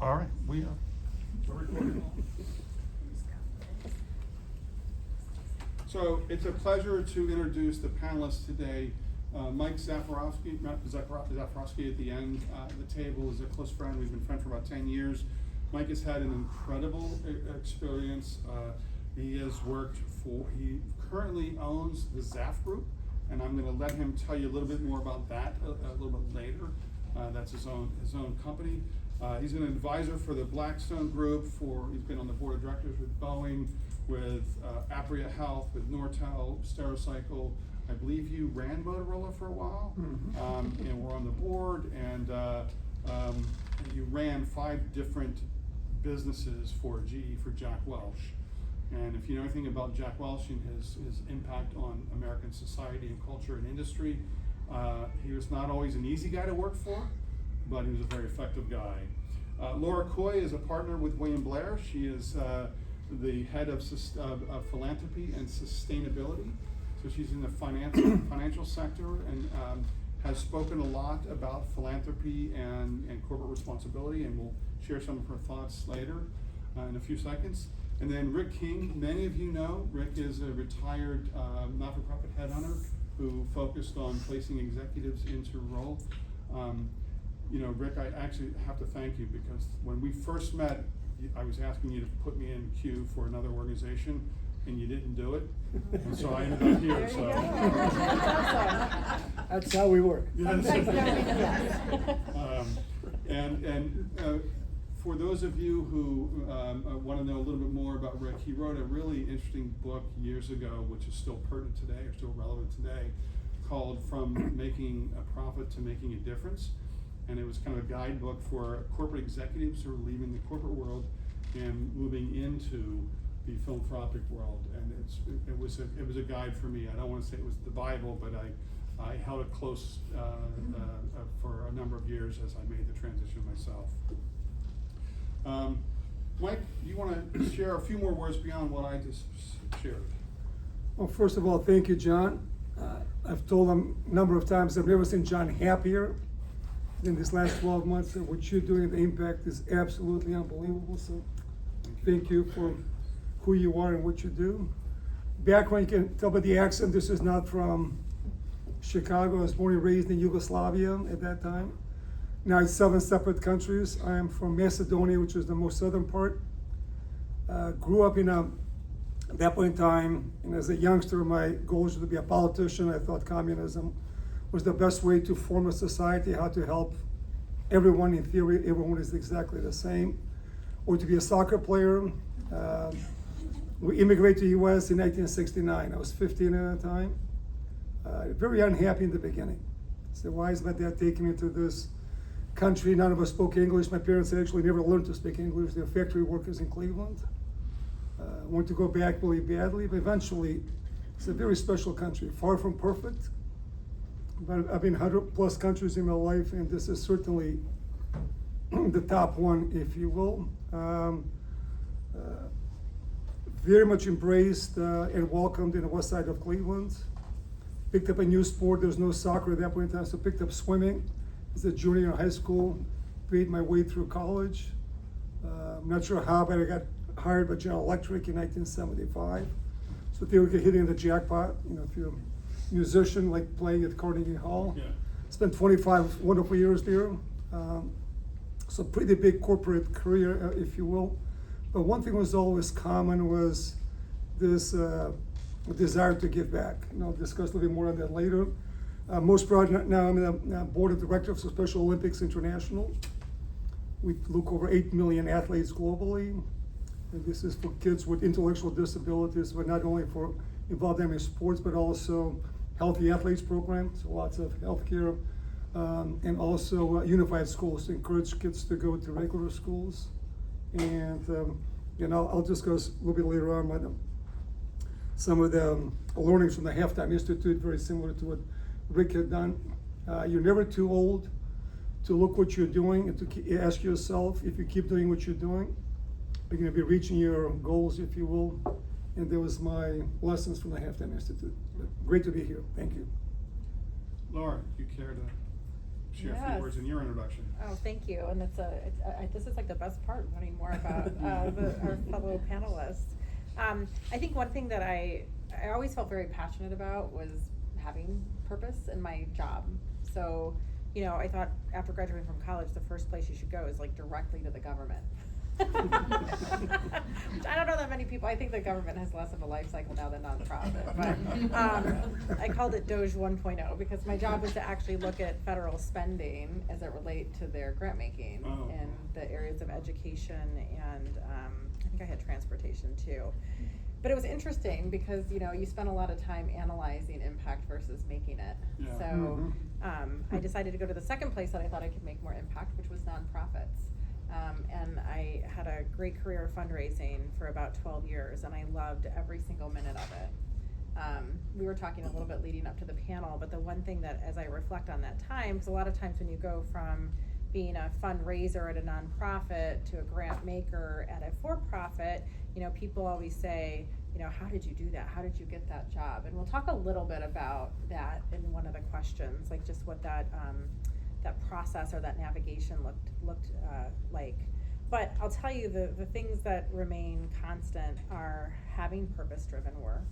All right, we are. So it's a pleasure to introduce the panelists today. Mike Zafarowski at the end of the table is a close friend. We've been friends for about 10 years. Mike has had an incredible experience. He currently owns the Zaf Group, and I'm gonna let him tell you a little bit more about that a little bit later. That's his own company. He's an advisor for the Blackstone Group. He's been on the board of directors with Boeing, with Apria Health, with Nortel, Stericycle. I believe you ran Motorola for a while, and were on the board, and you ran 5 different businesses for GE for Jack Welch. And if you know anything about Jack Welch and his impact on American society and culture and industry, he was not always an easy guy to work for, but he was a very effective guy. Laura Coy is a partner with William Blair. She is the head of philanthropy and sustainability. So she's in the financial sector and has spoken a lot about philanthropy and corporate responsibility, and we'll share some of her thoughts later in a few seconds. And then Rick King, many of you know, Rick is a retired not-for-profit headhunter who focused on placing executives into role. You know, Rick, I actually have to thank you because when we first met, I was asking you to put me in queue for another organization, and you didn't do it, and so I ended up here. So that's how we work. For those of you who want to know a little bit more about Rick, he wrote a really interesting book years ago, which is still pertinent today, or still relevant today, called From Making a Profit to Making a Difference. And it was kind of a guidebook for corporate executives who are leaving the corporate world and moving into the philanthropic world. And it was a guide for me. I don't want to say it was the Bible, but I held it close for a number of years as I made the transition myself. Mike, you want to share a few more words beyond what I just shared? Well, first of all, thank you, John. I've told him a number of times I've never seen John happier than this last 12 months. And what you're doing, the impact is absolutely unbelievable. So thank you for who you are and what you do. Background, you can tell by the accent, this is not from Chicago. I was born and raised in Yugoslavia at that time. Now it's 7 separate countries. I am from Macedonia, which is the most southern part. Grew up at that point in time, and as a youngster, my goal was to be a politician. I thought communism was the best way to form a society, how to help everyone. In theory, everyone is exactly the same. Or to be a soccer player. We immigrated to the US in 1969. I was 15 at the time. Very unhappy in the beginning. So why is my dad taking me to this country? None of us spoke English. My parents actually never learned to speak English. They're factory workers in Cleveland. Want to go back really badly, but eventually it's a very special country, far from perfect. But I've been 100+ countries in my life, and this is certainly the top one, if you will. Very much embraced and welcomed in the west side of Cleveland. Picked up a new sport. There was no soccer at that point in time, so picked up swimming as a junior in high school. Made my way through college. I'm not sure how, but I got hired by General Electric in 1975. So they were hitting the jackpot. You know, if you're a musician, like playing at Carnegie Hall. Yeah. Spent 25 wonderful years there. So pretty big corporate career, if you will. But one thing was always common was this desire to give back. You know, I'll discuss a little bit more on that later. Most proud now I'm in the board of directors of Special Olympics International. We look over 8 million athletes globally. And this is for kids with intellectual disabilities, but not only for involved them in sports, but also healthy athletes program, so lots of healthcare, and also unified schools to encourage kids to go to regular schools. And I'll discuss a little bit later on about some of the learnings from the Halftime Institute, very similar to what Rick had done. You're never too old to look what you're doing and to ask yourself if you keep doing what you're doing, you're going to be reaching your goals, if you will. And there was my lessons from the Halftime Institute. Great to be here. Thank you. Laura, you care to share a few Yes. words in your introduction. Oh, thank you, and this is like the best part, learning more about our fellow panelists. I think one thing that I always felt very passionate about was having purpose in my job. So, you know, I thought after graduating from college, the first place you should go is like directly to the government. Which I don't know that many people, I think the government has less of a life cycle now than nonprofit, but I called it Doge 1.0 because my job was to actually look at federal spending as it relate to their grant making Oh. in the areas of education and I think I had transportation too. But it was interesting because, you know, you spend a lot of time analyzing impact versus making it. Yeah. So I decided to go to the second place that I thought I could make more impact, which was nonprofits. And I had a great career of fundraising for about 12 years, and I loved every single minute of it. We were talking a little bit leading up to the panel, but the one thing that, as I reflect on that time, because a lot of times when you go from being a fundraiser at a nonprofit to a grant maker at a for-profit, you know, people always say, you know, how did you do that? How did you get that job? And we'll talk a little bit about that in one of the questions, like just what that process or that navigation looked like. But I'll tell you the things that remain constant are having purpose-driven work,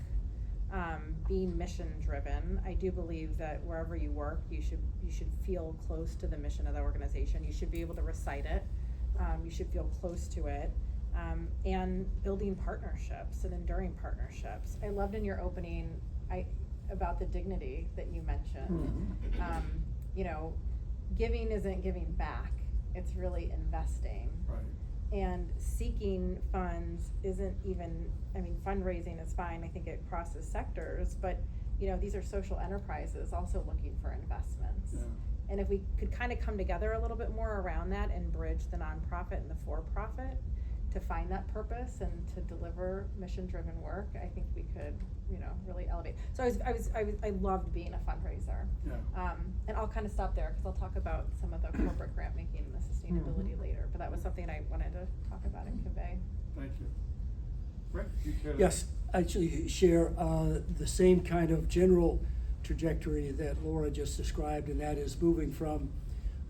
being mission-driven. I do believe that wherever you work, you should feel close to the mission of the organization. You should be able to recite it. You should feel close to it. And building partnerships and enduring partnerships. I loved in your opening about the dignity that you mentioned. You know, giving isn't giving back, it's really investing. Right. And seeking funds isn't even, I mean, fundraising is fine, I think it crosses sectors, but you know, these are social enterprises also looking for investments. Yeah. And if we could kind of come together a little bit more around that and bridge the nonprofit and the for-profit to find that purpose and to deliver mission-driven work, I think we could, you know, really elevate. So I loved being a fundraiser. Yeah. And I'll kind of stop there because I'll talk about some of the corporate grant making and the sustainability later. But that was something I wanted to talk about and convey. Thank you. Rick, you care to? Yes, actually share the same kind of general trajectory that Laura just described, and that is moving from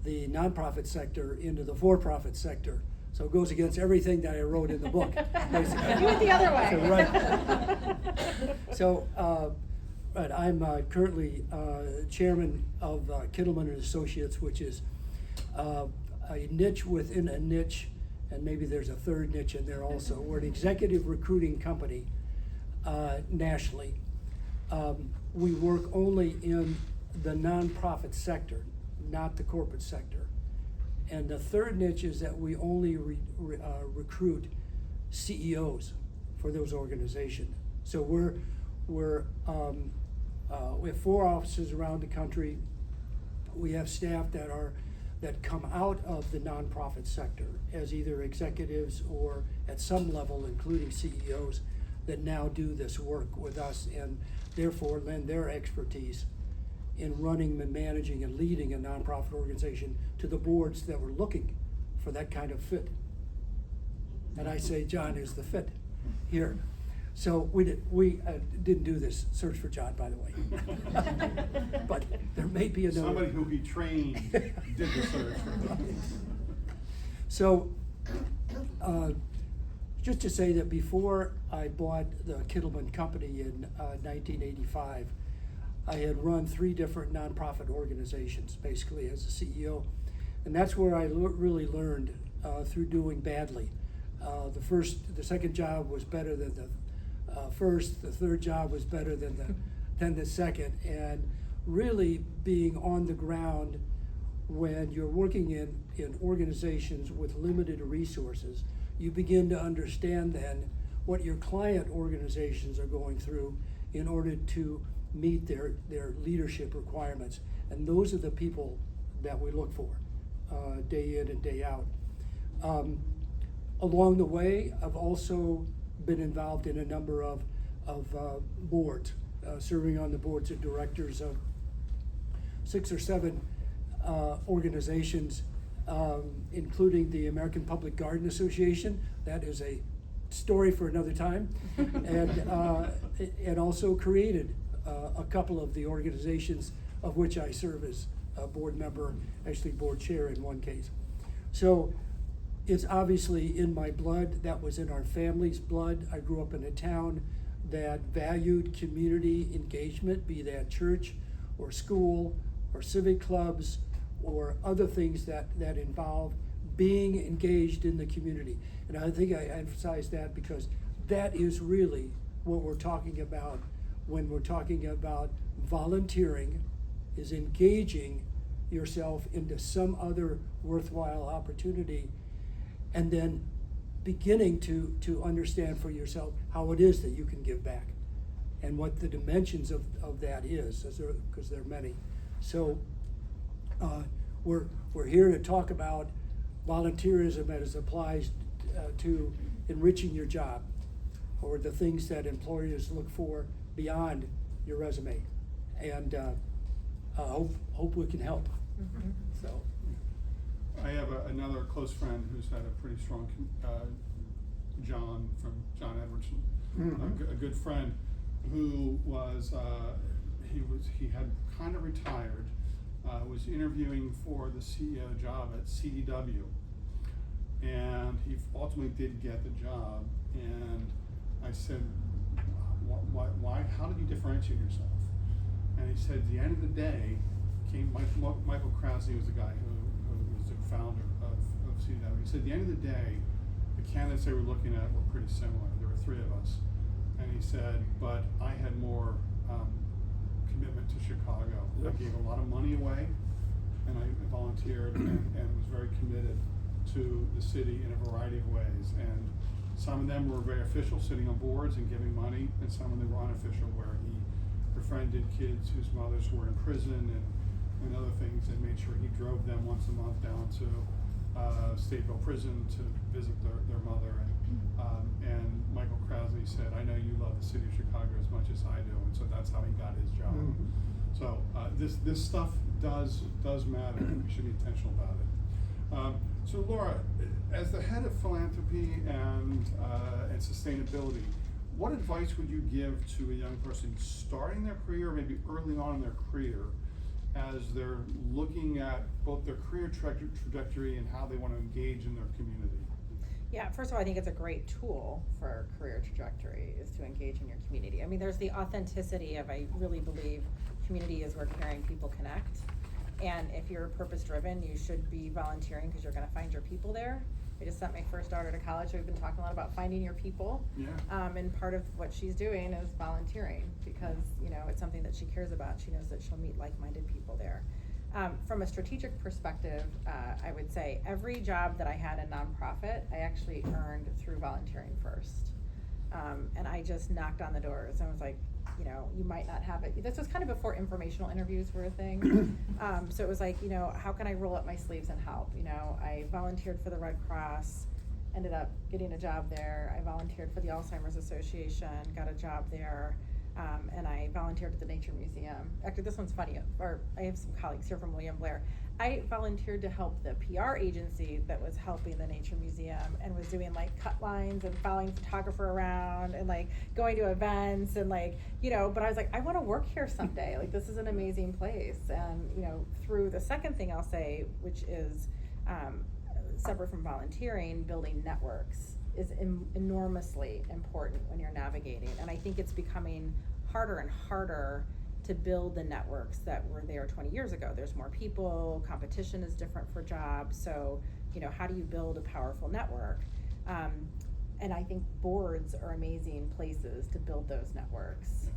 the nonprofit sector into the for-profit sector. So it goes against everything that I wrote in the book, basically. You went the other way. So, right, I'm currently chairman of Kittleman and Associates, which is a niche within a niche, and maybe there's a third niche in there also. We're an executive recruiting company nationally. We work only in the nonprofit sector, not the corporate sector. And the third niche is that we only recruit CEOs for those organizations. So we have 4 offices around the country. We have staff that come out of the nonprofit sector as either executives or at some level, including CEOs, that now do this work with us and therefore lend their expertise in running and managing and leading a nonprofit organization to the boards that were looking for that kind of fit. And I say John is the fit here. So we didn't do this search for John, by the way. But there may be another. Somebody who he trained did the search. So, just to say that before I bought the Kittleman Company in 1985, I had run 3 different nonprofit organizations, basically as a CEO. And that's where I really learned through doing badly. The second job was better than the first, the third job was better than the second. And really being on the ground when you're working in organizations with limited resources, you begin to understand then what your client organizations are going through in order to meet their leadership requirements. And those are the people that we look for day in and day out. Along the way, I've also been involved in a number of boards, serving on the boards of directors of 6 or 7 organizations, including the American Public Garden Association. That is a story for another time. And also created a couple of the organizations of which I serve as board member, actually board chair in one case. So it's obviously in my blood, that was in our family's blood. I grew up in a town that valued community engagement, be that church or school or civic clubs or other things that involve being engaged in the community. And I think I emphasize that because that is really what we're talking about when we're talking about volunteering, is engaging yourself into some other worthwhile opportunity, and then beginning to understand for yourself how it is that you can give back and what the dimensions of that is, because there are many. So we're here to talk about volunteerism as it applies to enriching your job, or the things that employers look for beyond your resume, and hope we can help. Mhm. So I have another close friend who's had a pretty strong, John Edwardson, Mhm. a good friend who was, he had kind of retired, was interviewing for the CEO job at CDW. And he ultimately did get the job, and I said, why, how did you differentiate yourself? And he said, at the end of the day, Michael Krause was the guy who was the founder of CDW. He said, at the end of the day, the candidates they were looking at were pretty similar. There were three of us. And he said, but I had more commitment to Chicago. I gave a lot of money away, and I volunteered and was very committed to the city in a variety of ways. And some of them were very official, sitting on boards and giving money, and some of them were unofficial, where he befriended kids whose mothers were in prison and other things, and made sure he drove them once a month down to Stateville Prison to visit their mother. And Michael Krause said, I know you love the city of Chicago as much as I do, and so that's how he got his job. Mhm. So this stuff does matter, and we should be intentional about it. So Laura, as the head of philanthropy and sustainability, what advice would you give to a young person starting their career, maybe early on in their career, as they're looking at both their career trajectory and how they want to engage in their community? Yeah, first of all, I think it's a great tool for career trajectory, is to engage in your community. I mean, there's the authenticity of, I really believe community is where caring people connect. And if you're purpose driven, you should be volunteering because you're gonna find your people there. I just sent my first daughter to college, so we've been talking a lot about finding your people. Yeah. And part of what she's doing is volunteering because, you know, it's something that she cares about. She knows that she'll meet like-minded people there. From a strategic perspective, I would say every job that I had in nonprofit, I actually earned through volunteering first. And I just knocked on the doors and was like, you know, you might not have it. This was kind of before informational interviews were a thing. So it was like, you know, how can I roll up my sleeves and help? You know, I volunteered for the Red Cross, ended up getting a job there. I volunteered for the Alzheimer's Association, got a job there. And I volunteered at the Nature Museum. Actually, this one's funny, or I have some colleagues here from William Blair. I volunteered to help the PR agency that was helping the Nature Museum and was doing like cut lines and following photographer around and like going to events and like, you know, but I was like, I wanna work here someday. Like, this is an amazing place. And, you know, through the second thing I'll say, which is separate from volunteering, building networks is enormously important when you're navigating. And I think it's becoming harder and harder to build the networks that were there 20 years ago. There's more people, competition is different for jobs. So, you know, how do you build a powerful network? And I think boards are amazing places to build those networks.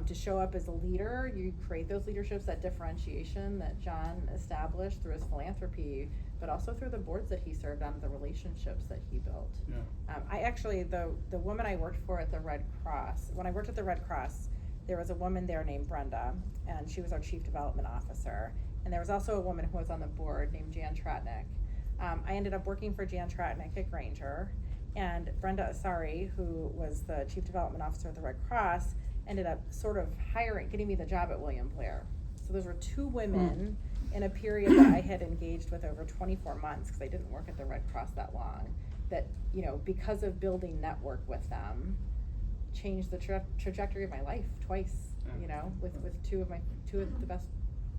To show up as a leader, you create those leaderships, that differentiation that John established through his philanthropy, but also through the boards that he served on, the relationships that he built. Yeah. I actually, the woman I worked for at the Red Cross, when I worked at the Red Cross, there was a woman there named Brenda, and she was our chief development officer. And there was also a woman who was on the board named Jan Tratnik. I ended up working for Jan Tratnik at Granger, and Brenda Asari, who was the chief development officer at the Red Cross, ended up sort of getting me the job at William Blair. So those were two women in a period that I had engaged with over 24 months, because I didn't work at the Red Cross that long, that, you know, because of building network with them, changed the trajectory of my life twice, you know, with two of the best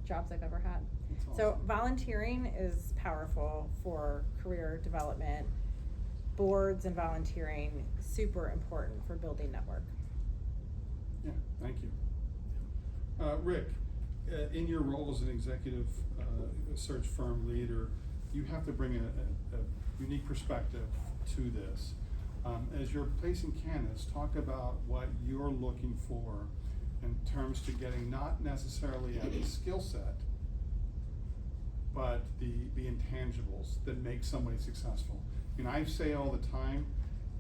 jobs I've ever had. That's So awesome. volunteering is powerful for career development. Boards and volunteering, super important for building network. Yeah, thank you. Rick, in your role as an executive search firm leader, you have to bring a unique perspective to this. As you're placing candidates, talk about what you're looking for in terms to getting not necessarily at the skill set, but the intangibles that make somebody successful. And I say all the time,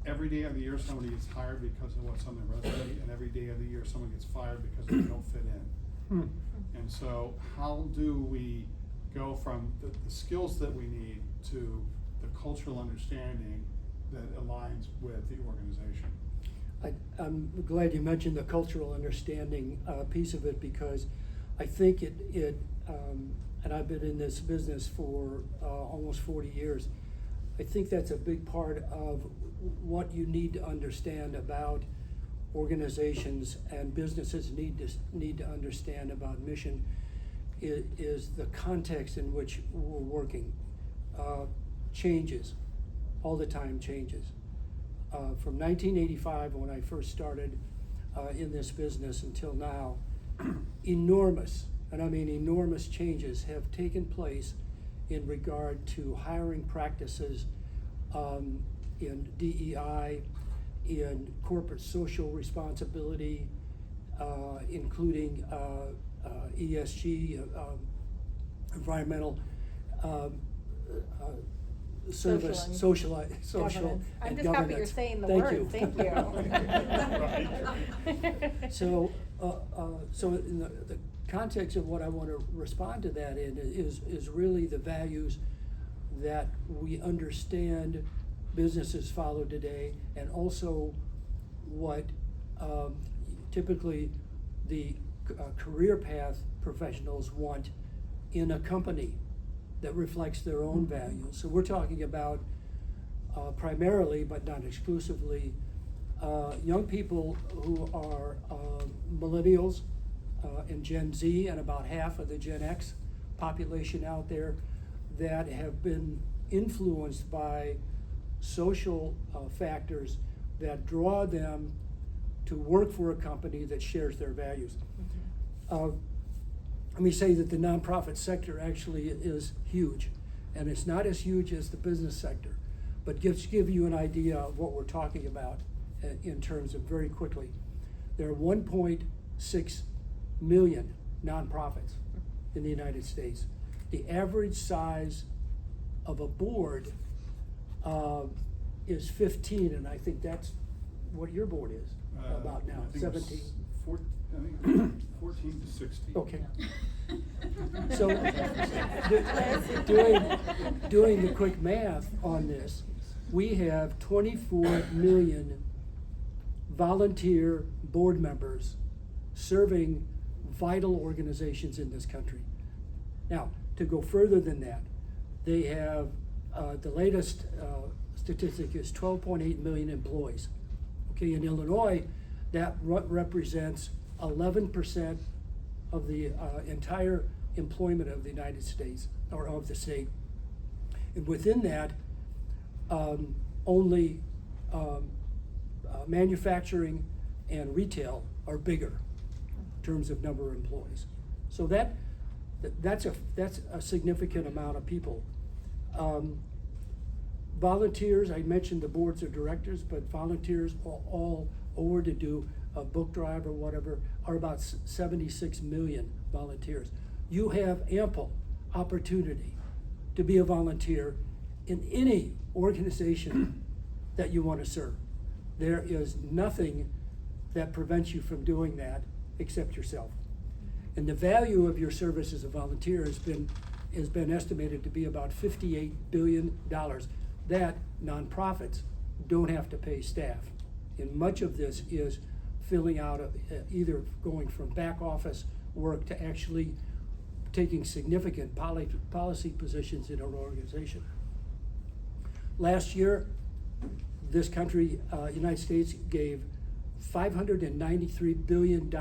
every day of the year somebody gets hired because of what's on their resume, and every day of the year someone gets fired because they don't fit in. Hmm. And so how do we go from the skills that we need to the cultural understanding that aligns with the organization? I'm glad you mentioned the cultural understanding piece of it, because I think and I've been in this business for almost 40 years. I think that's a big part of what you need to understand about organizations and businesses need to understand about mission is the context in which we're working. Changes, all the time changes. From 1985, when I first started in this business, until now, enormous, and I mean enormous changes have taken place in regard to hiring practices in DEI, in corporate social responsibility, including ESG, environmental service, social Governance. I'm and just happy you're governance. saying the Thank word, you. thank you. So in the context of what I want to respond to that in is really the values that we understand businesses follow today, and also what typically the career path professionals want in a company that reflects their own values. So we're talking about primarily, but not exclusively, young people who are millennials and Gen Z, and about half of the Gen X population out there, that have been influenced by social factors that draw them to work for a company that shares their values. Let me say that the nonprofit sector actually is huge, and it's not as huge as the business sector, but just give you an idea of what we're talking about in terms of very quickly. There are 1.6 million nonprofits in the United States. The average size of a board is 15, and I think that's what your board is about now, I think it was 17. 14 to 16. Okay. So, doing the quick math on this, we have 24 million volunteer board members serving vital organizations in this country. Now, to go further than that, they have, the latest statistic is 12.8 million employees. Okay, in Illinois, that represents 11% of the entire employment of the United States, or of the state. And within that, only manufacturing and retail are bigger in terms of number of employees. So that's a significant amount of people. Volunteers, I mentioned the boards of directors, but volunteers all over to do a book drive or whatever are about 76 million volunteers. You have ample opportunity to be a volunteer in any organization that you want to serve. There is nothing that prevents you from doing that except yourself. And the value of your service as a volunteer has been estimated to be about $58 billion that nonprofits don't have to pay staff. And much of this is filling out either going from back office work to actually taking significant policy positions in our organization. Last year, this country, United States, gave $593 billion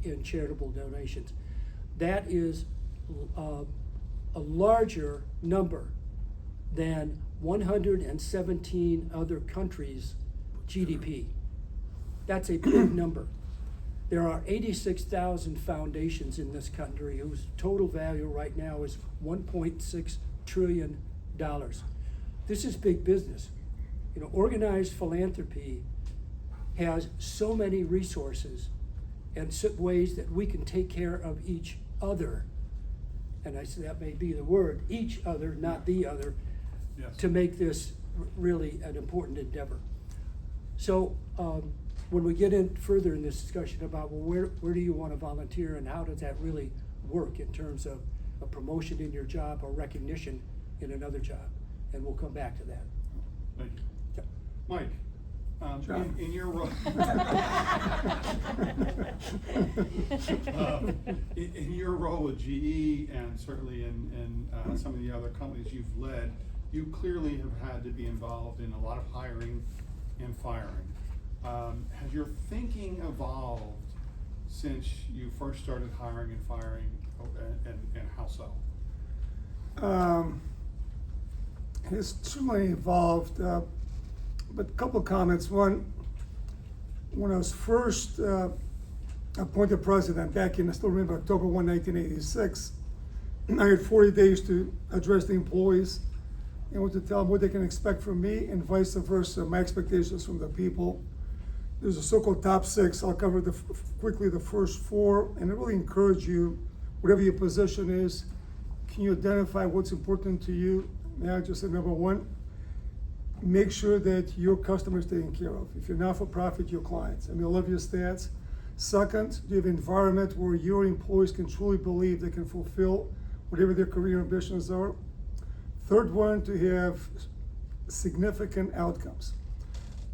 in charitable donations. That is a larger number than 117 other countries' GDP. That's a big number. There are 86,000 foundations in this country whose total value right now is $1.6 trillion. This is big business. You know, organized philanthropy has so many resources and ways that we can take care of each other. And I say that may be the word, each other, not the other, Yes. to make this really an important endeavor. So when we get in further in this discussion about, well, where do you want to volunteer and how does that really work in terms of a promotion in your job or recognition in another job? And we'll come back to that. Thank you. Yep. Mike, John. in your role, in your role with GE and certainly in some of the other companies you've led, you clearly have had to be involved in a lot of hiring and firing. Has your thinking evolved since you first started hiring and firing, and how so? It's certainly evolved, but a couple of comments. One, when I was first appointed president back in, I still remember October 1, 1986, I had 40 days to address the employees and what to tell them what they can expect from me and vice versa, my expectations from the people. There's a so-called top six. I'll cover quickly the first four, and I really encourage you, whatever your position is, can you identify what's important to you? Now, just say number one, make sure that your customer is taken care of. If you're not for profit, your clients. I mean, I love your stats. Second, do you have an environment where your employees can truly believe they can fulfill whatever their career ambitions are? Third one, to have significant outcomes.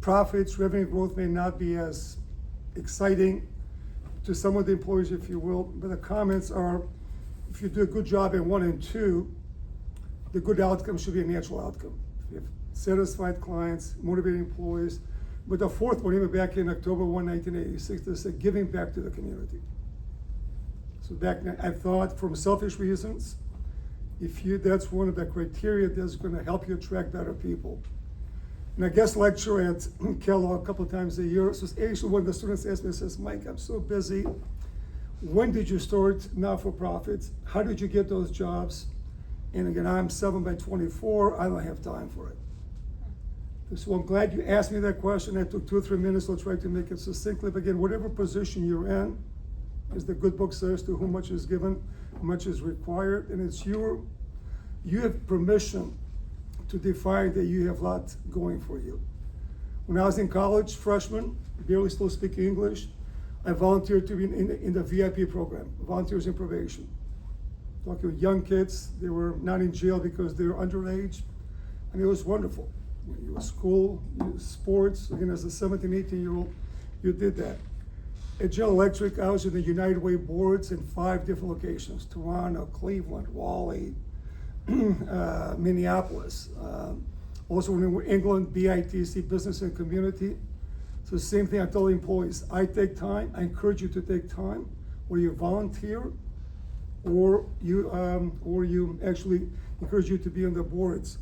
Profits, revenue growth may not be as exciting to some of the employees, if you will, but the comments are, if you do a good job in 1 and 2, the good outcome should be a natural outcome. If you have satisfied clients, motivated employees. But the fourth one, even back in October 1, 1986, they said giving back to the community. So back then, I thought from selfish reasons, that's one of the criteria that's gonna help you attract better people. And I guest lecture at Kellogg a couple of times a year. So actually one of the students asked me, says, Mike, I'm so busy. When did you start not-for-profits? How did you get those jobs? And again, I'm 7 by 24, I don't have time for it. So I'm glad you asked me that question. I took 2 or 3 minutes, I'll try to make it succinctly. But again, whatever position you're in, as the good book says, to whom much is given, much is required. And it's you have permission to define that you have a lot going for you. When I was in college, freshman, barely still speaking English, I volunteered to be in the VIP program, Volunteers in Probation. Talking with young kids, they were not in jail because they were underage. I mean, it was wonderful. You were school, sports, again, as a 17, 18-year-old, you did that. At General Electric, I was in the United Way boards in 5 different locations: Toronto, Cleveland, Raleigh, Minneapolis. Also in New England, BITC, Business and Community. So the same thing I tell the employees, I take time, I encourage you to take time, where you volunteer, or you actually encourage you to be on the boards.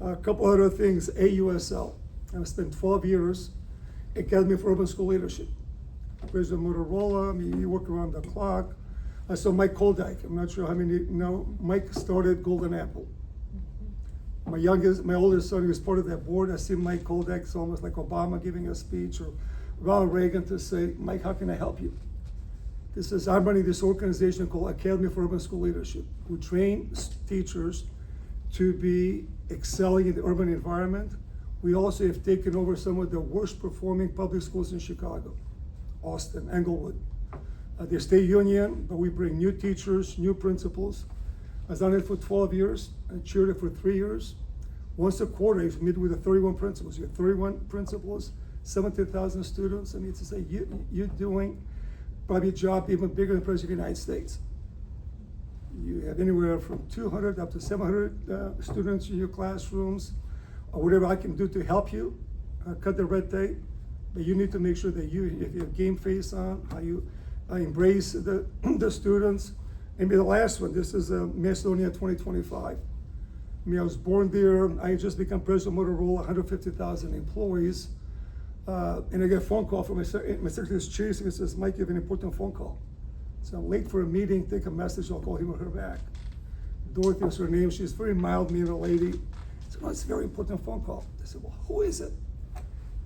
A couple other things, AUSL. I've spent 12 years, Academy for Urban School Leadership. President Motorola, I mean, you work around the clock. I saw Mike Koldyke, I'm not sure how many know, Mike started Golden Apple. My oldest son, was part of that board. I see Mike Koldyke, it's almost like Obama giving a speech, or Ronald Reagan, to say, Mike, how can I help you? This is, I'm running this organization called Academy for Urban School Leadership. We train teachers to be excelling in the urban environment. We also have taken over some of the worst performing public schools in Chicago, Austin, Englewood. They're state union, but we bring new teachers, new principals. I've done it for 12 years. I chaired it for 3 years. Once a quarter, I meet with the 31 principals. You have 31 principals, 17,000 students. I need to say, you're doing probably a job even bigger than the President of the United States. You have anywhere from 200 up to 700 students in your classrooms, or whatever I can do to help you cut the red tape. But you need to make sure that if you have game face on, how you embrace the students, And the last one, this is Macedonia 2025. I mean, I was born there. I had just become president of Motorola, 150,000 employees. And I get a phone call from my secretary's chasing me, says, Mike, you have an important phone call. So I'm late for a meeting, take a message, I'll call him or her back. Dorothy was her name. She's a very mild-mannered lady. I said, no, it's a very important phone call. I said, well, who is it?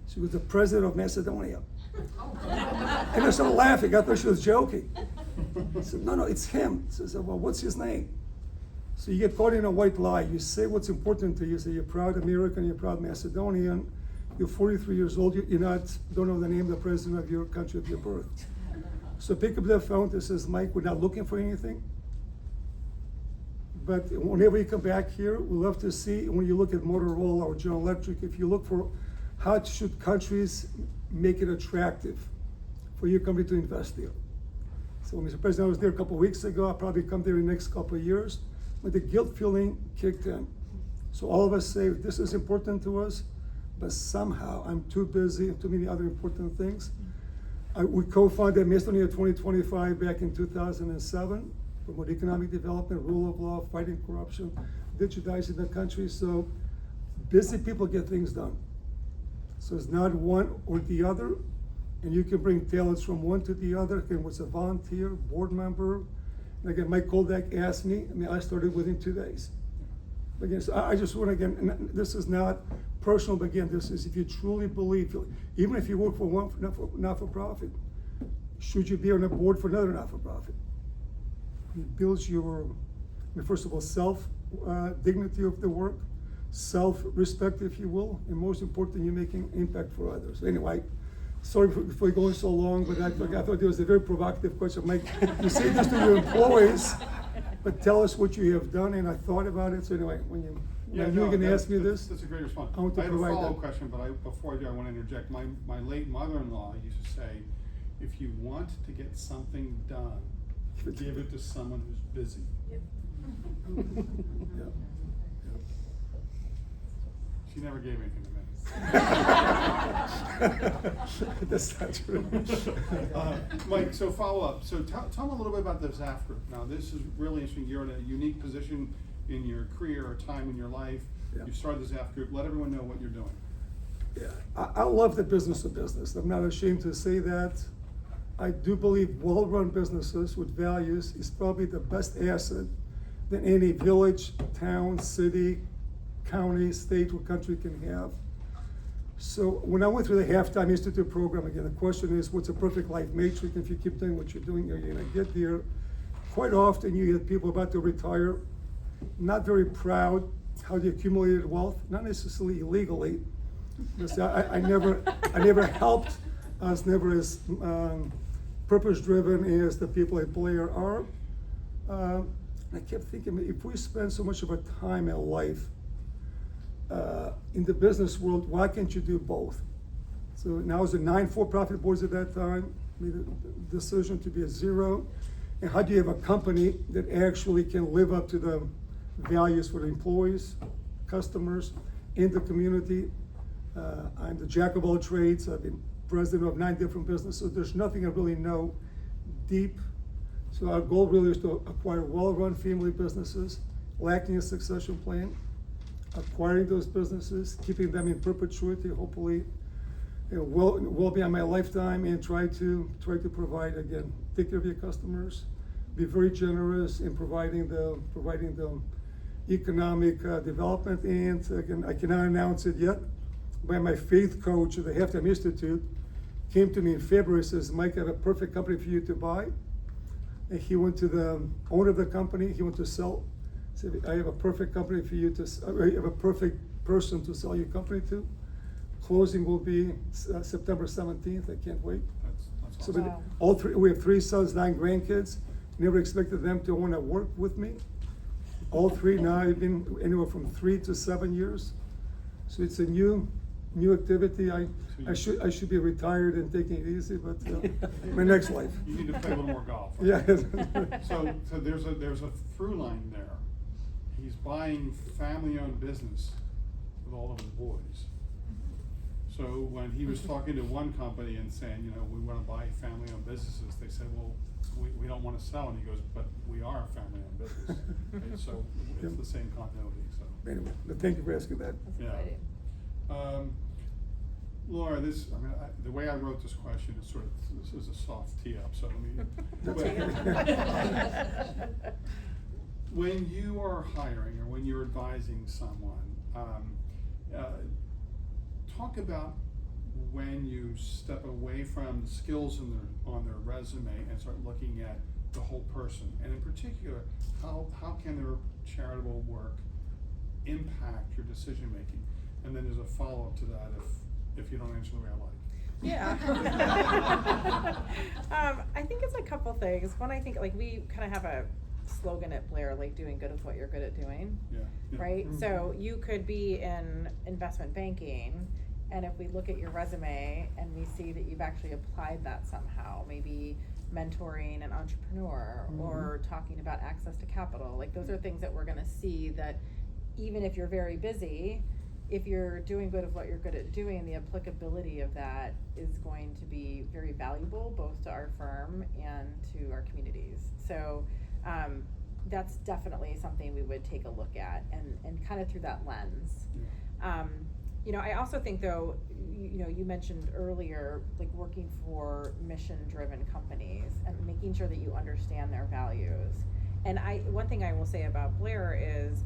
She was the president of Macedonia. And I started laughing. I thought she was joking. I said, no, it's him. So I said, well, what's his name? So you get caught in a white lie. You say what's important to you. You say you're proud American, you're proud Macedonian. You're 43 years old. Don't know the name of the president of your country of your birth. So pick up the phone that says, Mike, we're not looking for anything. But whenever you come back here, we love to see, when you look at Motorola or General Electric, if you look for how should countries make it attractive for your company to invest there. So Mr. President, I was there a couple of weeks ago. I'll probably come there in the next couple of years. But the guilt feeling kicked in. So all of us say, this is important to us, but somehow I'm too busy and too many other important things. We co-founded Macedonia 2025 back in 2007. Promote economic development, rule of law, fighting corruption, digitizing the country. So busy people get things done. So it's not one or the other, and you can bring talents from one to the other. Again, was a volunteer, board member. And again, Mike Koldak asked me, I started within 2 days. Again, so I just want to, again, and this is not personal, but again, this is if you truly believe, even if you work for one not-for-profit, should you be on a board for another not-for-profit? It builds your, first of all, self-dignity of the work, self-respect, if you will, and most important, you're making impact for others. Anyway, sorry for going so long, but I thought it was a very provocative question. Mike, you say this to your employees, but tell us what you have done, and I thought about it. So anyway, when you were going to ask me this, that's a great response. I want to have a provide follow-up that. question, but before I do, I want to interject. My late mother-in-law used to say, if you want to get something done, give it to someone who's busy. Yeah. She never gave anything to me. That's not true. Mike, so follow up. So tell me a little bit about the ZAF group. Now, this is really interesting. You're in a unique position in your career or time in your life. Yeah. You started the ZAF group. Let everyone know what you're doing. Yeah, I love the business of business. I'm not ashamed to say that. I do believe well-run businesses with values is probably the best asset that any village, town, city, county, state, or country can have. So when I went through the Halftime Institute program, again, the question is, what's a perfect life matrix? If you keep doing what you're doing, you're gonna get there. Quite often you get people about to retire, not very proud how they accumulated wealth, not necessarily illegally. Because I never helped. I was never as purpose-driven as the people at Blair are. I kept thinking, if we spend so much of our time and life in the business world, why can't you do both? So now I was at 9 for-profit boards at that time, made a decision to be a 0. And how do you have a company that actually can live up to the values for the employees, customers, and the community? I'm the jack of all trades. I've been president of 9 different businesses. There's nothing I really know deep. So our goal really is to acquire well-run family businesses, lacking a succession plan, acquiring those businesses, keeping them in perpetuity, hopefully, well beyond my lifetime, and try to provide, again, take care of your customers, be very generous in providing them economic development. And again, I cannot announce it yet, but my faith coach at the Halftime Institute came to me in February, says, Mike, I have a perfect company for you to buy. And he went to the owner of the company, he went to sell. Said, I have a perfect company for you I have a perfect person to sell your company to. Closing will be September 17th, I can't wait. That's So awesome. Wow. all three, we have 3 sons, 9 grandkids. Never expected them to want to work with me. All 3 now have been anywhere from 3 to 7 years. So it's a new activity. I should be retired and taking it easy, but my next life. You need to play a little more golf. Right? Yeah. So there's a through line there. He's buying family-owned business with all of his boys. So when he was talking to one company and saying, we want to buy family-owned businesses, they said, well, we don't wanna sell, and he goes, but we are a family-owned business. Right? So it's Yep. the same continuity, so. Anyway, but thank you for asking that. That's Yeah. exciting. Laura, the way I wrote this question is sort of, this is a soft tee up, so let me. Don't but- take it. When you are hiring or when you're advising someone, talk about when you step away from the skills on their resume and start looking at the whole person. And in particular, how can their charitable work impact your decision-making? And then there's a follow-up to that if you don't answer the way I like. Yeah. I think it's a couple things. One, I think like we kind of have a slogan at Blair, like doing good is what you're good at doing. Yeah. Right? Mhm. So you could be in investment banking, and if we look at your resume and we see that you've actually applied that somehow, maybe mentoring an entrepreneur or talking about access to capital, like those are things that we're gonna see that even if you're very busy, if you're doing good of what you're good at doing, the applicability of that is going to be very valuable both to our firm and to our communities. So that's definitely something we would take a look at and kind of through that lens. Yeah. You know, I also think though, you mentioned earlier, like working for mission-driven companies and making sure that you understand their values. And one thing I will say about Blair is,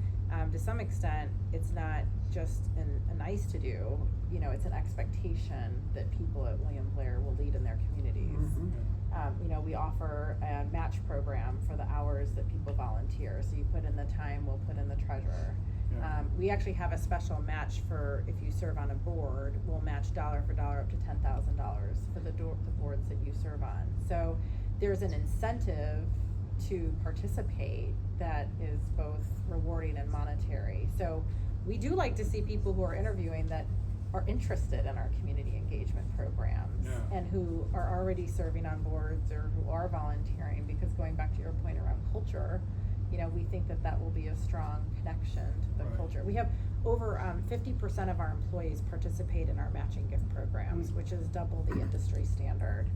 to some extent, it's not just a nice to do, it's an expectation that people at William Blair will lead in their communities. Mhm. We offer a match program for the hours that people volunteer. So you put in the time, we'll put in the treasurer. Yeah. We actually have a special match for if you serve on a board, we'll match dollar for dollar up to $10,000 for the boards that you serve on. So there's an incentive to participate that is both rewarding and monetary. So we do like to see people who are interviewing that are interested in our community engagement programs Yeah. and who are already serving on boards or who are volunteering, because going back to your point around culture, we think that will be a strong connection to the Right. culture. We have over 50% of our employees participate in our matching gift programs, which is double the industry standard.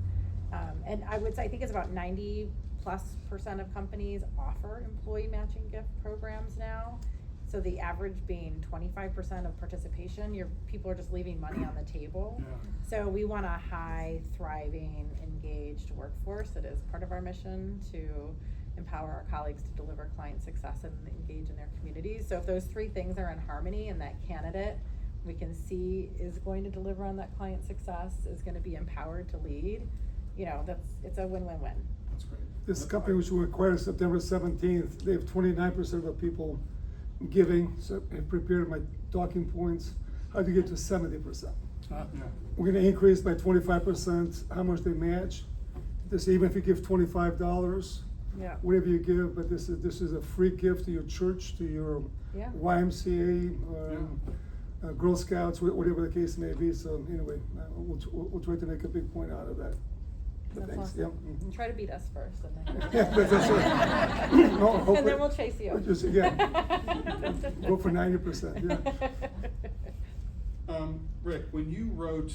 And I think it's about 90+% of companies offer employee matching gift programs now. So the average being 25% of participation, people are just leaving money on the table. Yeah. So we want a high, thriving, engaged workforce. It is part of our mission to empower our colleagues to deliver client success and engage in their communities. So if those three things are in harmony and that candidate we can see is going to deliver on that client success, is going to be empowered to lead, it's a win-win-win. That's great. This company, which we acquired September 17th, they have 29% of people giving, so I prepared my talking points, how to get to 70%. Yeah. We're gonna increase by 25% how much they match. This, even if you give $25, Yeah. whatever you give, but this is a free gift to your church, to your Yeah. YMCA, Girl Scouts, whatever the case may be. So anyway, we'll try to make a big point out of that. But That's thanks. awesome. Yeah, mhm. Try to beat us first and then. Yeah, that's right. No, And hopefully- then we'll chase you. Just, go for 90%, yeah. Rick, when you wrote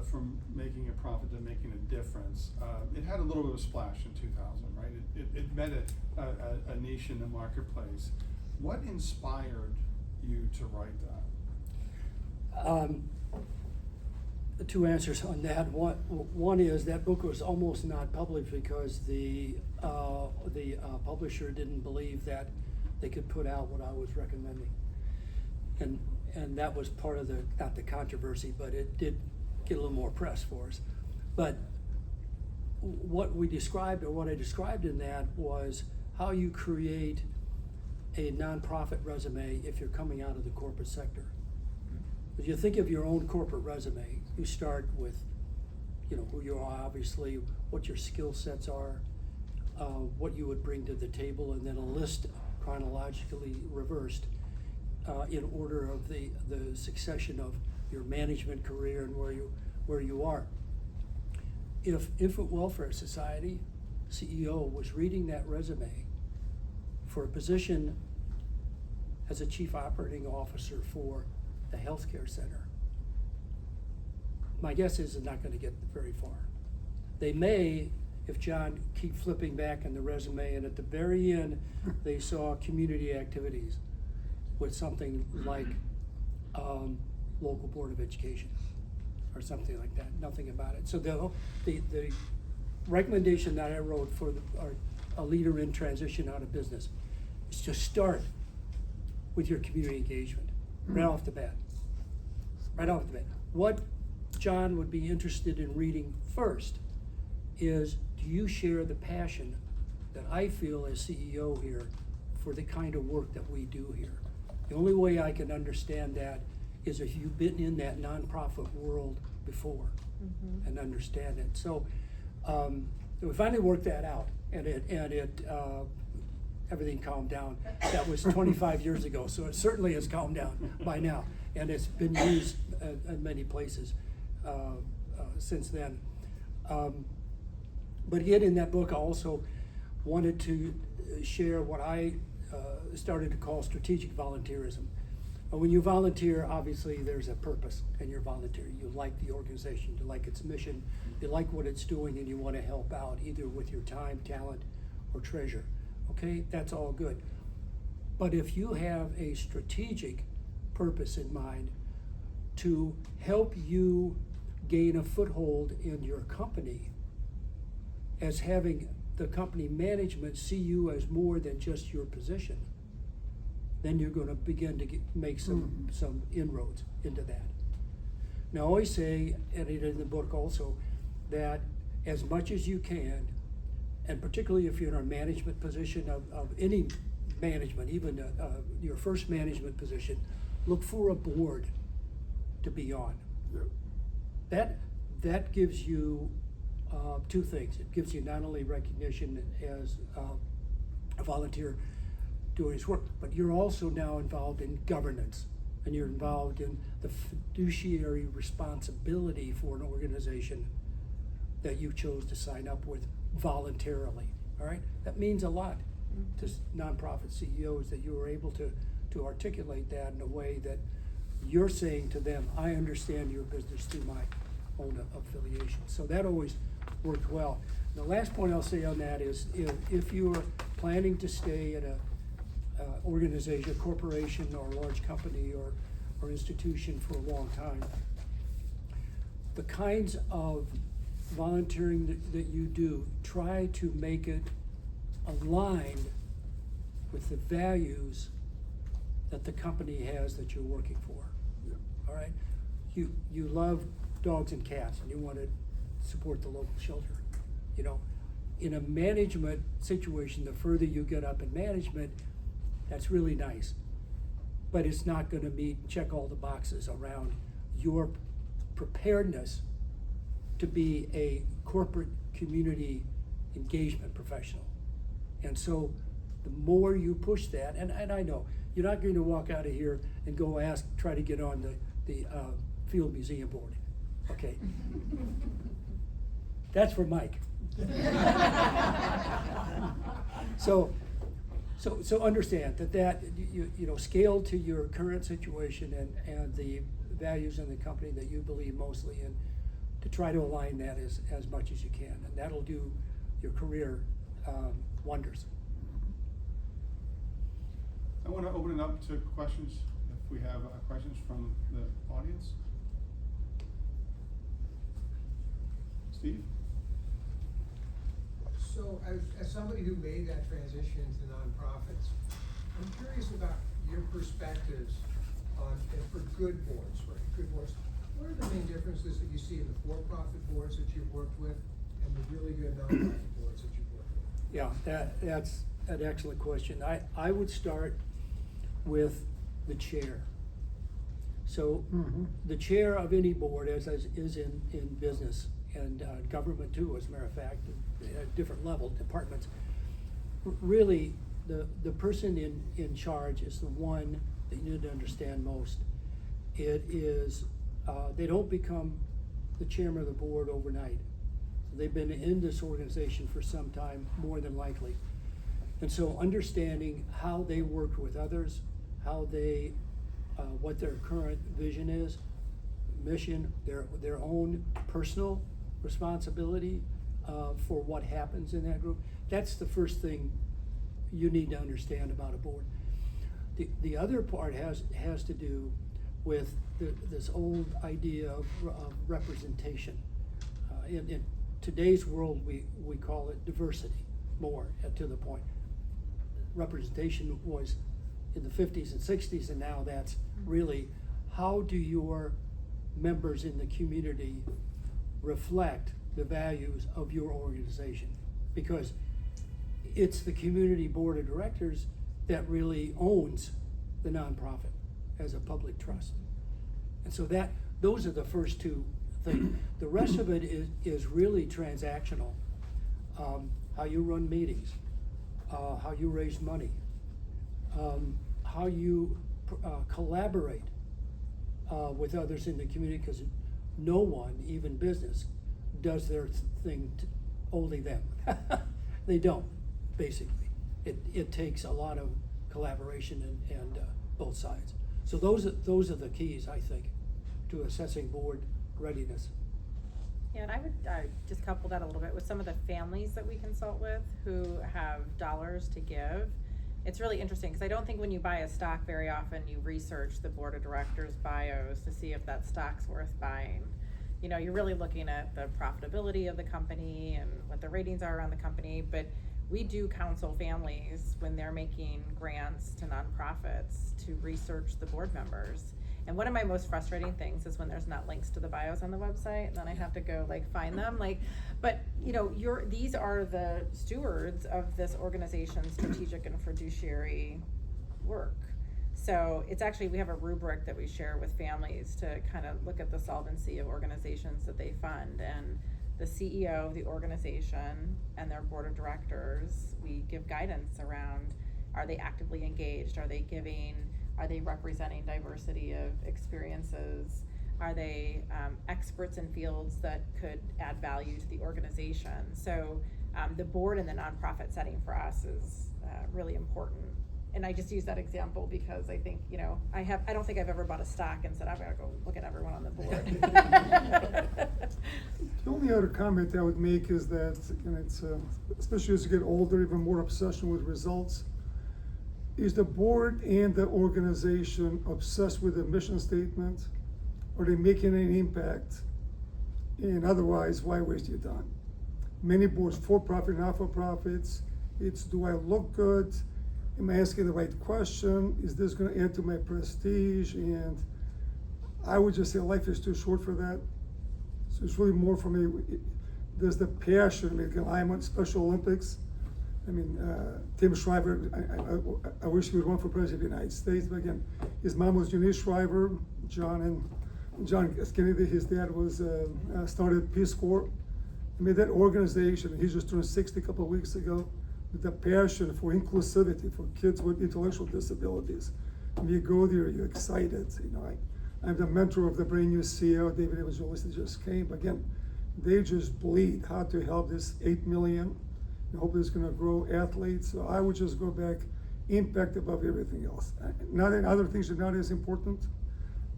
from making a profit to making a difference, it had a little bit of a splash in 2000, right? It met a niche in the marketplace. What inspired you to write that? Two answers on that. One is that book was almost not published because the publisher didn't believe that they could put out what I was recommending, and that was part of not the controversy, but it did get a little more press for us. But what I described in that was how you create a nonprofit resume if you're coming out of the corporate sector. If you think of your own corporate resume, you start with, who you are, obviously, what your skill sets are, what you would bring to the table, and then a list chronologically reversed in order of the succession of your management career and where you are. If Infant Welfare Society CEO was reading that resume for a position as a chief operating officer for the healthcare center, my guess is they're not going to get very far. They may, if John keep flipping back in the resume, and at the very end, they saw community activities with something like, local board of education, or something like that, nothing about it. So the recommendation that I wrote for a leader in transition out of business is to start with your community engagement, right off the bat. Right off the bat. What John would be interested in reading first is, do you share the passion that I feel as CEO here for the kind of work that we do here? The only way I can understand that is if you've been in that nonprofit world before and understand it. So we finally worked that out, and everything calmed down. That was 25 years ago, so it certainly has calmed down by now, and it's been used in many places since then. But yet in that book, I also wanted to share what I started to call strategic volunteerism. When you volunteer, obviously there's a purpose in your volunteer. You like the organization, you like its mission, you like what it's doing, and you want to help out either with your time, talent, or treasure. Okay, that's all good. But if you have a strategic purpose in mind to help you gain a foothold in your company, as having the company management see you as more than just your position, then you're going to begin to make some inroads into that. Now, I always say, and it in the book also, that as much as you can, and particularly if you're in a management position of any management, even your first management position, look for a board to be on. That gives you two things. It gives you not only recognition as a volunteer doing his work, but you're also now involved in governance, and you're involved in the fiduciary responsibility for an organization that you chose to sign up with voluntarily. All right, that means a lot to nonprofit CEOs, that you were able to articulate that in a way that you're saying to them, I understand your business through my own affiliation. So that always worked well. The last point I'll say on that is, if you're planning to stay at a organization, corporation, or large company or institution for a long time, the kinds of volunteering that you do, try to make it aligned with the values that the company has that you're working for. All right, you love dogs and cats, and you want to support the local shelter. You know, in a management situation, the further you get up in management, that's really nice, but it's not going to check all the boxes around your preparedness to be a corporate community engagement professional. And so the more you push that, and I know you're not going to walk out of here and go try to get on the Field Museum board. Okay. That's for Mike. So understand that you know, scale to your current situation and the values in the company that you believe mostly in, to try to align that as much as you can, and that'll do your career wonders. I want to open it up to questions, if we have questions from the audience. Steve? So as somebody who made that transition to nonprofits, I'm curious about your perspectives on, and for good boards, right? Good boards. What are the main differences that you see in the for-profit boards that you've worked with and the really good nonprofit boards that you've worked with? Yeah, that's an excellent question. I would start with the chair. So the chair of any board, as is in business and government too, as a matter of fact, at different level departments, really the person in charge is the one that you need to understand most. It is, they don't become the chairman of the board overnight. They've been in this organization for some time, more than likely. And so understanding how they work with others, how they, what their current vision is, mission, their own personal responsibility, for what happens in that group. That's the first thing you need to understand about a board. The other part has to do with this old idea of representation. In today's world, we call it diversity more, to the point. Representation was in the 50s and 60s, and now that's really how do your members in the community reflect the values of your organization? Because it's the community board of directors that really owns the nonprofit as a public trust. And so those are the first two things. The rest of it is really transactional. How you run meetings, how you raise money, how you collaborate with others in the community, because no one, even business, does their thing only them. They don't, basically. It takes a lot of collaboration and both sides. So those are the keys, I think, to assessing board readiness. Yeah, and I would just couple that a little bit with some of the families that we consult with who have dollars to give. It's really interesting because I don't think when you buy a stock very often you research the board of directors' bios to see if that stock's worth buying. You know, you're really looking at the profitability of the company and what the ratings are around the company, but we do counsel families when they're making grants to nonprofits to research the board members. And one of my most frustrating things is when there's not links to the bios on the website, and then I have to go find them. But you know, these are the stewards of this organization's strategic and fiduciary work. So it's actually, we have a rubric that we share with families to kind of look at the solvency of organizations that they fund. And the CEO of the organization and their board of directors, we give guidance around, are they actively engaged? Are they giving? Are they representing diversity of experiences? Are they experts in fields that could add value to the organization? So the board in the nonprofit setting for us is really important. And I just use that example because I think, you know, I don't think I've ever bought a stock and said, I've got to go look at everyone on the board. The only other comment I would make is that, and it's, especially as you get older, even more obsession with results. Is the board and the organization obsessed with the mission statement? Are they making any impact? And otherwise, why waste your time? Many boards, for-profit, not-for-profits, it's do I look good? Am I asking the right question? Is this gonna add to my prestige? And I would just say life is too short for that. So it's really more for me, there's the passion. I mean, I'm on Special Olympics. I mean, Tim Shriver, I wish he would run for president of the United States, but again, his mom was Eunice Shriver, John F. Kennedy, his dad was, started Peace Corps. I mean, that organization, he just turned 60 a couple of weeks ago, with the passion for inclusivity for kids with intellectual disabilities. When you go there, you're excited. You know, I'm the mentor of the brand new CEO, David Evangelis, that just came. But again, they just bleed how to help this 8 million. I hope it's gonna grow athletes. So I would just go back, impact above everything else. Not that other things are not as important,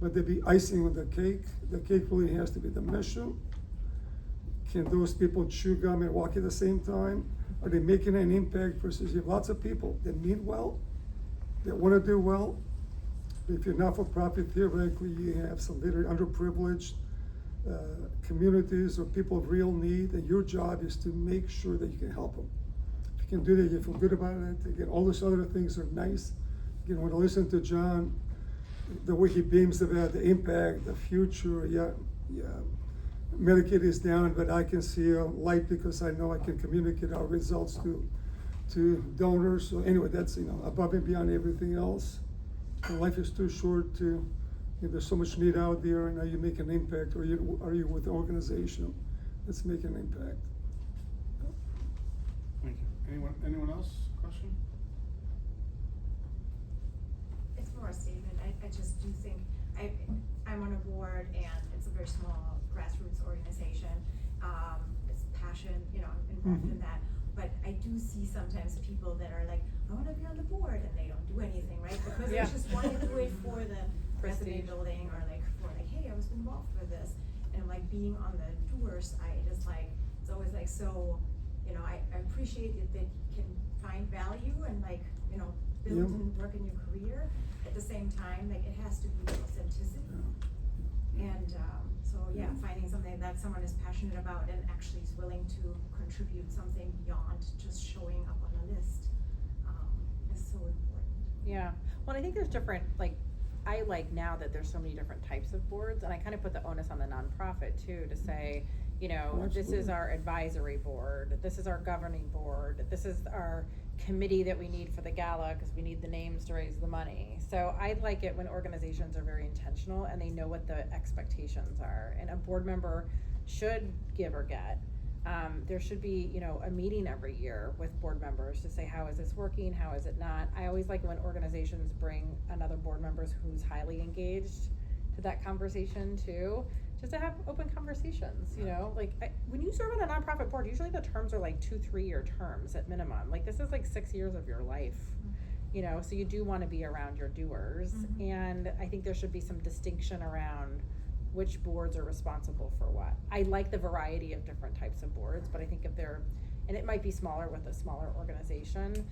but they'd be icing on the cake. The cake really has to be the mission. Can those people chew gum and walk at the same time? Are they making an impact versus you have lots of people that mean well, that wanna do well. If you're not for profit, theoretically, you have some very underprivileged communities or people of real need, and your job is to make sure that you can help them. If you can do that, you feel good about it. Again, all those other things are nice. Again, when I listen to John, the way he beams about the impact, the future, Medicaid is down, but I can see a light because I know I can communicate our results to donors. So anyway, that's, you know, above and beyond everything else. And life is too short to, there's so much need out there, and are you making an impact, or are you with the organization that's making an impact? Thank you. Anyone else? Question? It's more a statement. I just do think, I'm on a board and it's a very small grassroots organization. It's passion, you know, I'm involved in that. But I do see sometimes people that are like, I wanna be on the board, and they don't do anything, right? Because they just wanna do it for the resume building, or like for like, hey, I was involved with this. And like being on the tours, I just like, it's always like, so, you know, I appreciate that they can find value and like, you know, build Yeah. and work in your career. At the same time, like, it has to be authenticity. And, so, yeah, finding something that someone is passionate about and actually is willing to contribute something beyond just showing up on a list, is so important. Yeah, well, I think there's different, like, I like now that there's so many different types of boards, and I kind of put the onus on the nonprofit too, to say, you know, this is Absolutely. our advisory board, this is our governing board, this is our committee that we need for the gala, cause we need the names to raise the money. So I like it when organizations are very intentional and they know what the expectations are, and a board member should give or get. There should be, you know, a meeting every year with board members to say, how is this working, how is it not? I always like when organizations bring another board members who's highly engaged to that conversation too, just to have open conversations, you know? Like, when you serve on a nonprofit board, usually the terms are like 2-3 year terms at minimum. Like, this is like 6 years of your life, you know? So you do wanna be around your doers. Mhm. And I think there should be some distinction around which boards are responsible for what. I like the variety of different types of boards, but I think if they're, and it might be smaller with a smaller organization,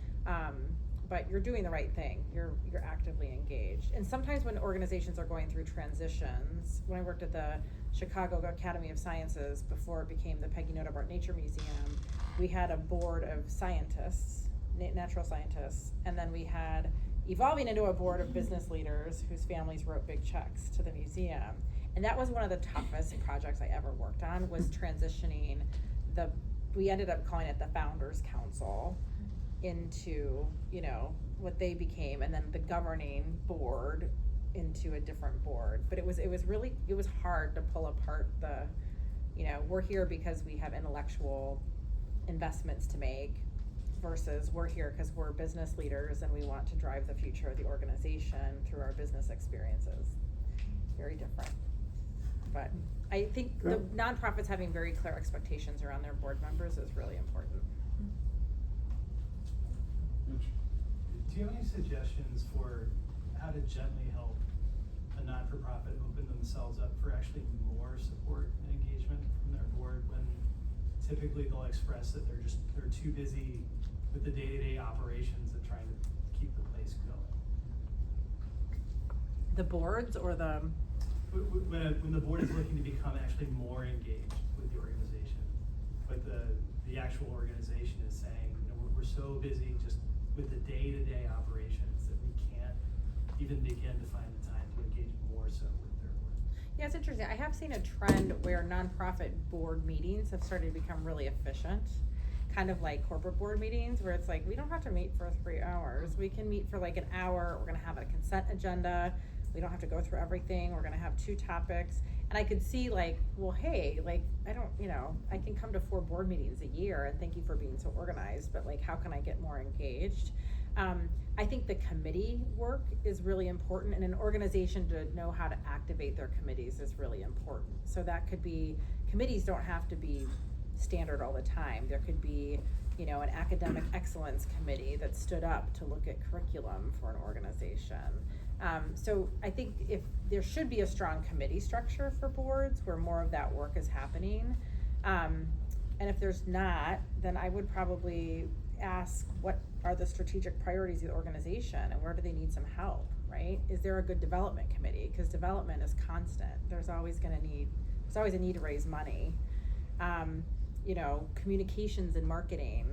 but you're doing the right thing, you're actively engaged. And sometimes when organizations are going through transitions, when I worked at the Chicago Academy of Sciences before it became the Peggy Noda Nature Museum, we had a board of scientists, natural scientists, and then we had evolving into a board of business leaders whose families wrote big checks to the museum. And that was one of the toughest projects I ever worked on, was transitioning we ended up calling it the Founders Council, into, you know, what they became, and then the governing board into a different board. But it was hard to pull apart you know, we're here because we have intellectual investments to make, versus we're here because we're business leaders and we want to drive the future of the organization through our business experiences. Very different. But I think the Good. nonprofits having very clear expectations around their board members is really important. Mitch? Do you have any suggestions for how to gently help a not-for-profit open themselves up for actually more support and engagement from their board, when typically they'll express that they're too busy with the day-to-day operations and trying to keep the place going? The boards or the, When the board is looking to become actually more engaged with the organization, but the actual organization is saying, you know, we're so busy just with the day-to-day operations that we can't even begin to find the time to engage more so with their work. yeah, it's interesting. I have seen a trend where nonprofit board meetings have started to become really efficient. Kind of like corporate board meetings, where it's like, we don't have to meet for 3 hours. We can meet for like an hour. We're gonna have a consent agenda. We don't have to go through everything. We're gonna have 2 topics. And I could see like, well, hey, like, I don't, you know, I can come to 4 board meetings a year, and thank you for being so organized, but like, how can I get more engaged? I think the committee work is really important, and an organization to know how to activate their committees is really important. So that could be, committees don't have to be standard all the time. There could be, you know, an academic excellence committee that stood up to look at curriculum for an organization. So I think if there should be a strong committee structure for boards where more of that work is happening. And if there's not, then I would probably ask, what are the strategic priorities of the organization, and where do they need some help, right? Is there a good development committee? Because development is constant. There's always a need to raise money. You know, communications and marketing,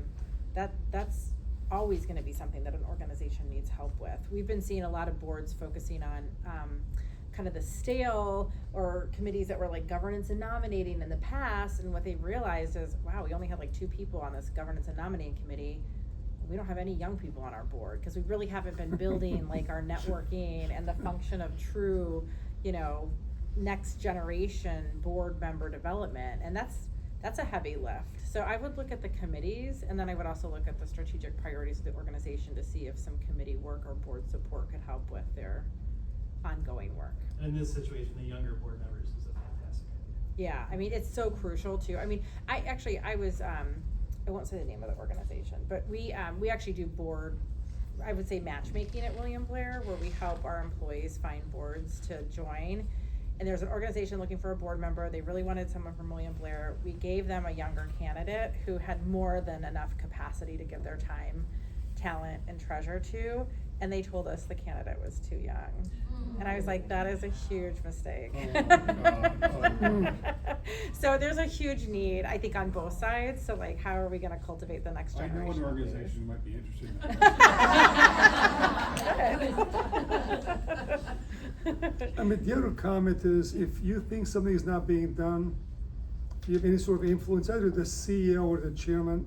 that's always gonna be something that an organization needs help with. We've been seeing a lot of boards focusing on, kind of the stale, or committees that were like governance and nominating in the past, and what they realized is, wow, we only had like 2 people on this governance and nominating committee. We don't have any young people on our board, because we really haven't been building like our networking and the function of true, you know, next generation board member development, and that's a heavy lift. So I would look at the committees, and then I would also look at the strategic priorities of the organization to see if some committee work or board support could help with their ongoing work. And in this situation, the younger board members is a fantastic idea. Yeah, I mean, it's so crucial too. I mean, I was, I won't say the name of the organization, but we actually do board, I would say matchmaking at William Blair, where we help our employees find boards to join. and there's an organization looking for a board member. They really wanted someone from William Blair. We gave them a younger candidate who had more than enough capacity to give their time, talent, and treasure to, and they told us the candidate was too young. And I was like, that is a huge mistake. Oh my God. So there's a huge need, I think, on both sides. So like, how are we gonna cultivate the next I generation? know an of leaders? organization who might be interested in that. I mean, the other comment is, if you think something is not being done, if you have any sort of influence, either the CEO or the chairman,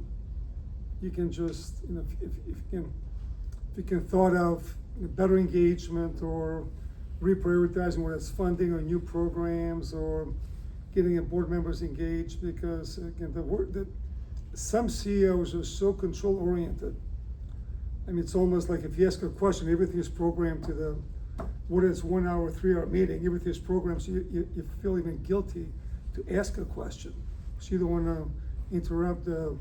you can just, you know, if you can thought of better engagement or reprioritizing whether it's funding or new programs or getting the board members engaged, because again, some CEOs are so control oriented. I mean, it's almost like if you ask a question, everything is programmed to the, whether it's 1 hour, 3 hour meeting, everything is programmed, so you feel even guilty to ask a question. So you don't wanna interrupt the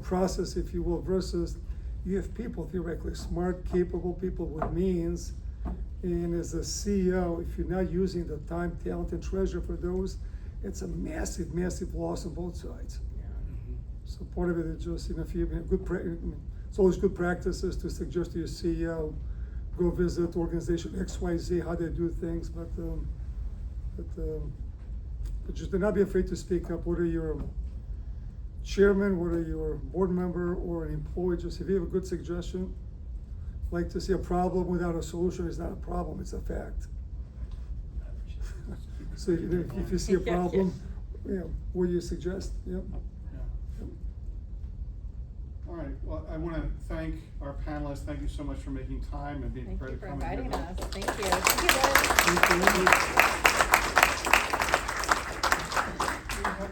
process, if you will, versus you have people theoretically smart, capable people with means, and as a CEO, if you're not using the time, talent, and treasure for those, it's a massive, massive loss on both sides. So part of it is just, you know, if you have good, I mean, it's always good practices to suggest to your CEO, go visit organization XYZ, how they do things, but just do not be afraid to speak up, whether you're a chairman, whether you're a board member or an employee. Just if you have a good suggestion, like to see a problem without a solution is not a problem, it's a fact. I appreciate it. So if you see a Yeah, problem, you know, what do you suggest? Yep. Yeah. All right, well, I want to thank our panelists. Thank you so much for making time and being Thank prepared you to for come and inviting hear us. them. Thank you. Thank you, Liz.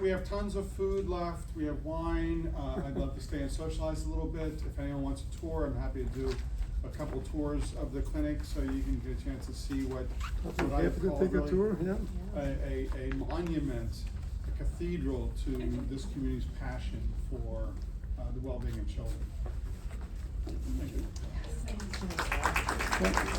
We have tons of food left. We have wine. I'd love to stay and socialize a little bit. If anyone wants a tour, I'm happy to do a couple tours of the clinic so you can get a chance to see what I Happy to call take a really tour, yeah. a monument, a cathedral to this community's passion for the well-being of children. Thank you. Yeah.